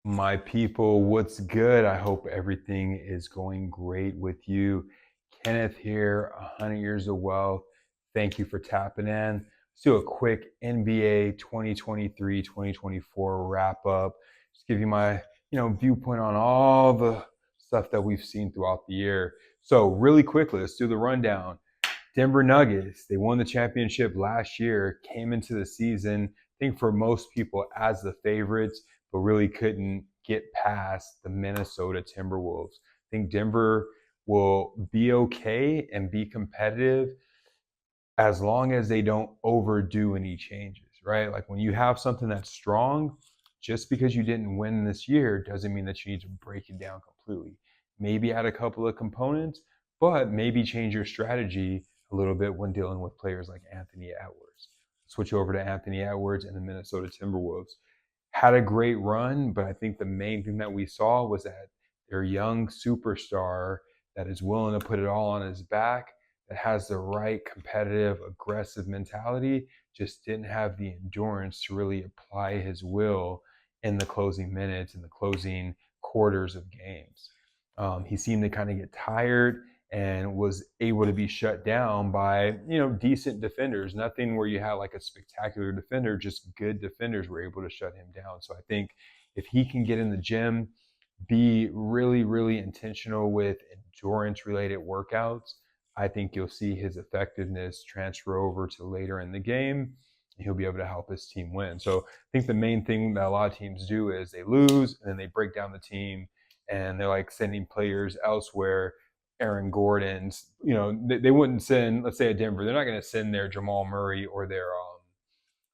My people, what's good? I hope everything is going great with you. Kenneth here, 100 Years of Wealth. Thank you for tapping in. Let's do a quick NBA 2023-2024 wrap up. Just give you my, viewpoint on all the stuff that we've seen throughout the year. So, really quickly, let's do the rundown. Denver Nuggets, they won the championship last year, came into the season, I think for most people as the favorites, but really couldn't get past the Minnesota Timberwolves. I think Denver will be okay and be competitive as long as they don't overdo any changes, right? Like when you have something that's strong, just because you didn't win this year doesn't mean that you need to break it down completely. Maybe add a couple of components, but maybe change your strategy a little bit when dealing with players like Anthony Edwards. Switch over to Anthony Edwards and the Minnesota Timberwolves. Had a great run, but I think the main thing that we saw was that their young superstar that is willing to put it all on his back, that has the right competitive, aggressive mentality, just didn't have the endurance to really apply his will in the closing minutes and the closing quarters of games. He seemed to kind of get tired and was able to be shut down by decent defenders. Nothing where you had like a spectacular defender, just good defenders were able to shut him down. So I think if he can get in the gym, be really, really intentional with endurance related workouts, I think you'll see his effectiveness transfer over to later in the game. He'll be able to help his team win. So I think the main thing that a lot of teams do is they lose and then they break down the team and they're like sending players elsewhere. Aaron Gordon's, they wouldn't send, let's say at Denver, they're not going to send their Jamal Murray or their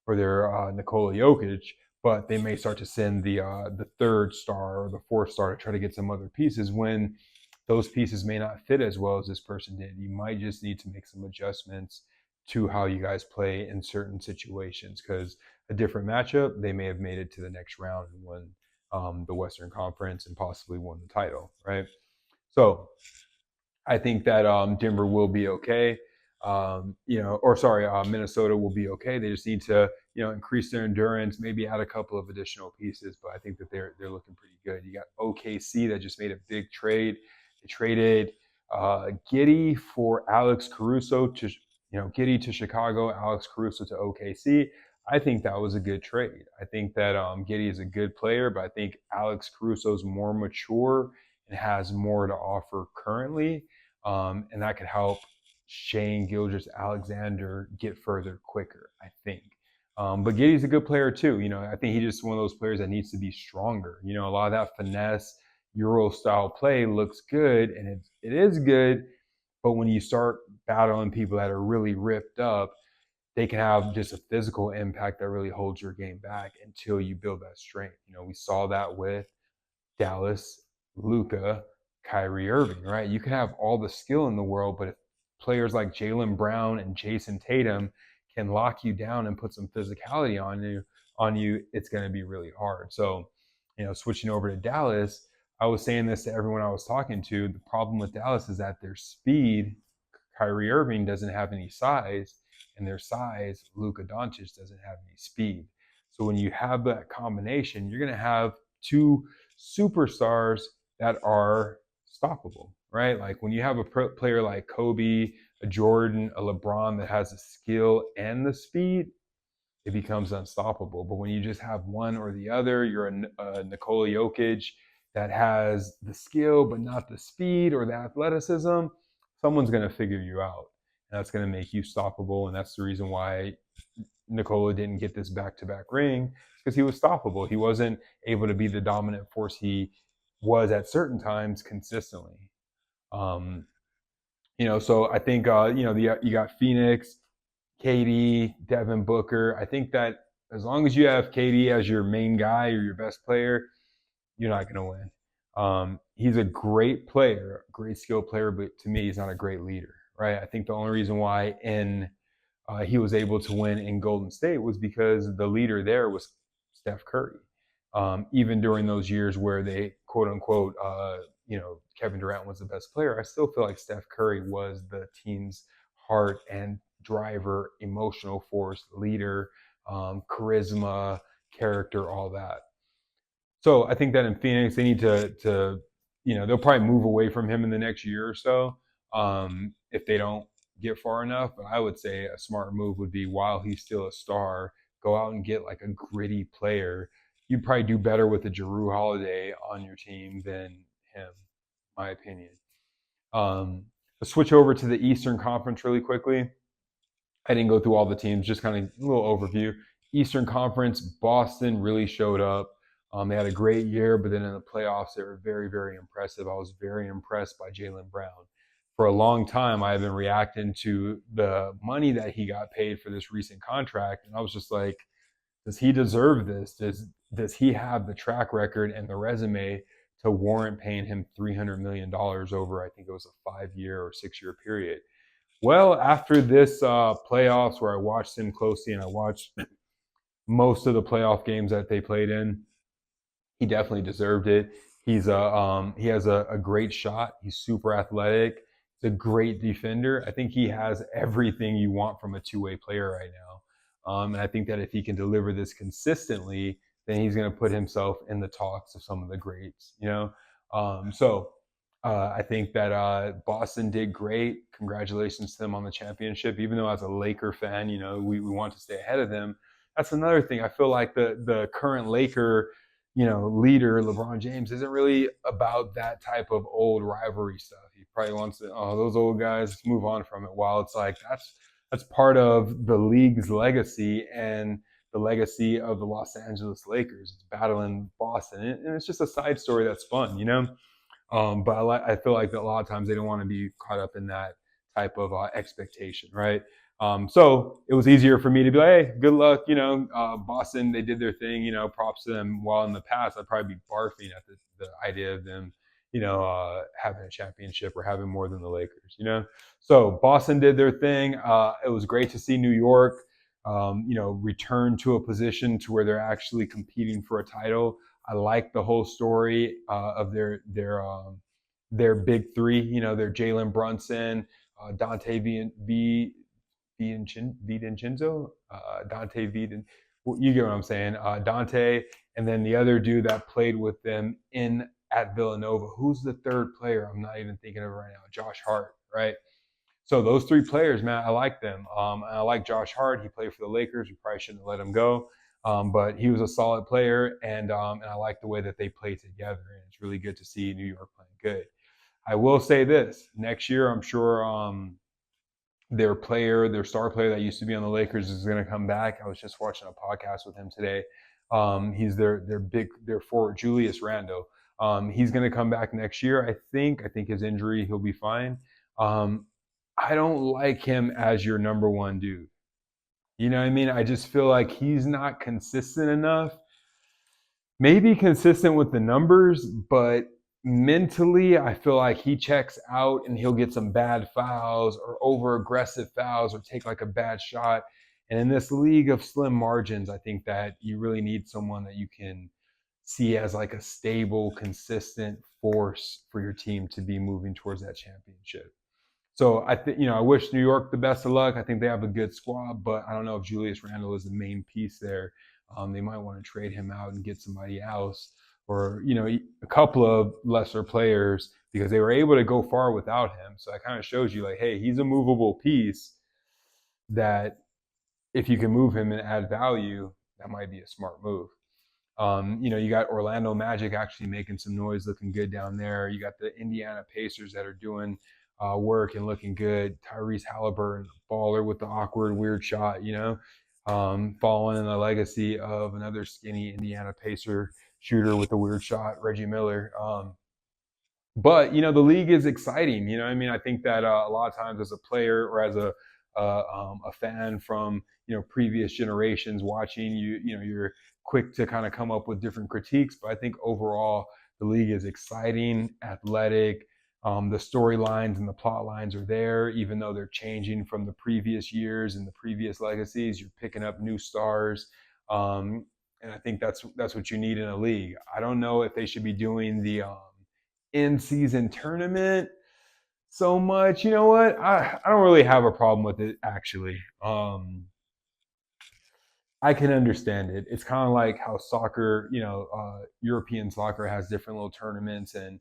Nikola Jokic, but they may start to send the third star or the fourth star to try to get some other pieces when those pieces may not fit as well as this person did. You might just need to make some adjustments to how you guys play in certain situations because a different matchup, they may have made it to the next round and won the Western Conference and possibly won the title, right? So I think that Denver will be okay. Minnesota will be okay. They just need to, increase their endurance, maybe add a couple of additional pieces. But I think that they're looking pretty good. You got OKC that just made a big trade. They traded Giddey for Alex Caruso to, Giddey to Chicago, Alex Caruso to OKC. I think that was a good trade. I think that Giddey is a good player, but I think Alex Caruso is more mature and has more to offer currently. And that could help Shane Gilgeous-Alexander get further quicker, I think. But Giddey's a good player too. I think he's just one of those players that needs to be stronger. A lot of that finesse Euro style play looks good, and it is good. But when you start battling people that are really ripped up, they can have just a physical impact that really holds your game back until you build that strength. We saw that with Dallas, Luka, Kyrie Irving, right? You can have all the skill in the world, but if players like Jaylen Brown and Jason Tatum can lock you down and put some physicality on you, it's going to be really hard. So, switching over to Dallas, I was saying this to everyone I was talking to. The problem with Dallas is that their speed, Kyrie Irving doesn't have any size, and their size, Luka Doncic doesn't have any speed. So when you have that combination, you're going to have two superstars that are stoppable, right? Like when you have a player like Kobe, a Jordan, a LeBron that has the skill and the speed, it becomes unstoppable. But when you just have one or the other, you're a Nikola Jokic that has the skill but not the speed or the athleticism, someone's going to figure you out. And that's going to make you stoppable. And that's the reason why Nikola didn't get this back-to-back ring, because he was stoppable. He wasn't able to be the dominant force he was at certain times consistently. So I think you got Phoenix, KD, Devin Booker. I think that as long as you have KD as your main guy or your best player, you're not going to win. He's a great player, great skill player, but to me, he's not a great leader, right? I think the only reason why he was able to win in Golden State was because the leader there was Steph Curry. Even during those years where they quote unquote, Kevin Durant was the best player, I still feel like Steph Curry was the team's heart and driver, emotional force, leader, charisma, character, all that. So I think that in Phoenix they need to they'll probably move away from him in the next year or so if they don't get far enough. But I would say a smart move would be while he's still a star, go out and get like a gritty player. You'd probably do better with a Jrue Holiday on your team than him, my opinion. Um, let's switch over to the Eastern Conference really quickly. I didn't go through all the teams, just kind of a little overview. Eastern Conference, Boston really showed up. They had a great year, but then in the playoffs, they were very, very impressive. I was very impressed by Jaylen Brown. For a long time, I have been reacting to the money that he got paid for this recent contract, and I was just like, does he deserve this? Does he have the track record and the resume to warrant paying him $300 million over? I think it was a 5 year or 6 year period. Well, after this playoffs where I watched him closely and I watched most of the playoff games that they played in, he definitely deserved it. He has a great shot. He's super athletic. He's a great defender. I think he has everything you want from a two-way player right now. And I think that if he can deliver this consistently, then he's going to put himself in the talks of some of the greats. I think that Boston did great. Congratulations to them on the championship. Even though as a Laker fan, we want to stay ahead of them. That's another thing. I feel like the current Laker leader, LeBron James, isn't really about that type of old rivalry stuff. He probably wants to, those old guys, let's move on from it. While it's like that's part of the league's legacy and the legacy of the Los Angeles Lakers. It's battling Boston, and it's just a side story that's fun. But I feel like that a lot of times they don't want to be caught up in that type of expectation, right? So it was easier for me to be like, hey, good luck, Boston, they did their thing, props to them. While in the past, I'd probably be barfing at the idea of them, having a championship or having more than the Lakers. So Boston did their thing. It was great to see New York, return to a position to where they're actually competing for a title. I like the whole story of their big three. Their Jalen Brunson, Dante Vincenzo, Dante Viden. You get what I'm saying? Dante, and then the other dude that played with them at Villanova. Who's the third player? I'm not even thinking of it right now. Josh Hart, right? So those three players, man, I like them. I like Josh Hart. He played for the Lakers. We probably shouldn't have let him go, but he was a solid player, and I like the way that they play together. And it's really good to see New York playing good. I will say this: next year, I'm sure their star player that used to be on the Lakers is going to come back. I was just watching a podcast with him today. He's their forward, Julius Randle. He's going to come back next year. I think his injury, he'll be fine. I don't like him as your number one dude. You know what I mean? I just feel like he's not consistent enough. Maybe consistent with the numbers, but mentally, I feel like he checks out and he'll get some bad fouls or over aggressive fouls or take like a bad shot. And in this league of slim margins, I think that you really need someone that you can see as like a stable, consistent force for your team to be moving towards that championship. So I wish New York the best of luck. I think they have a good squad, but I don't know if Julius Randle is the main piece there. They might want to trade him out and get somebody else, or a couple of lesser players, because they were able to go far without him. So that kind of shows you like, hey, he's a movable piece that if you can move him and add value, that might be a smart move. You got Orlando Magic actually making some noise, looking good down there. You got the Indiana Pacers that are doing work and looking good. Tyrese Halliburton, baller with the awkward, weird shot, following in the legacy of another skinny Indiana Pacer shooter with a weird shot, Reggie Miller. But the league is exciting. I think that a lot of times as a player or as a fan from previous generations watching you're quick to kind of come up with different critiques. But I think overall the league is exciting, athletic. The storylines and the plot lines are there, even though they're changing from the previous years and the previous legacies. You're picking up new stars. And I think that's what you need in a league. I don't know if they should be doing the in-season tournament so much. You know what? I don't really have a problem with it, actually. I can understand it. It's kind of like how soccer, European soccer has different little tournaments and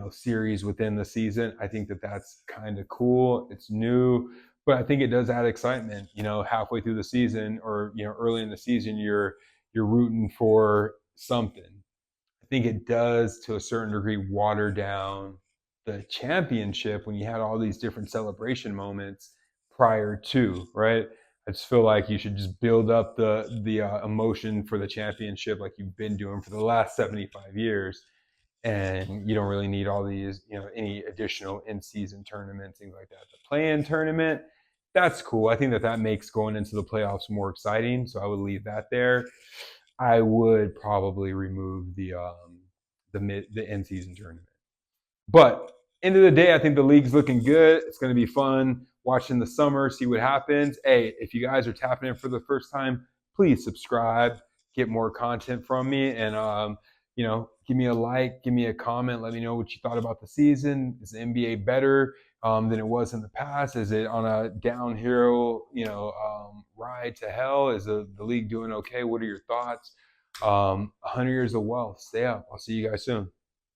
series within the season. I think that that's kind of cool. It's new, but I think it does add excitement. Halfway through the season or early in the season, you're rooting for something. I think it does to a certain degree water down the championship when you had all these different celebration moments prior to, right? I just feel like you should just build up the emotion for the championship like you've been doing for the last 75 years, and you don't really need all these, any additional in-season tournaments, things like that. The play-in tournament, that's cool. I think that that makes going into the playoffs more exciting, so I would leave that there. I would probably remove the end season tournament. But end of the day, I think the league's looking good. It's going to be fun watching the summer, see what happens. Hey, if you guys are tapping in for the first time, please subscribe, get more content from me, and give me a like, give me a comment, let me know what you thought about the season. Is the NBA better than it was in the past? Is it on a downhill, ride to hell? Is the league doing okay? What are your thoughts? 100 years of wealth. Stay up. I'll see you guys soon.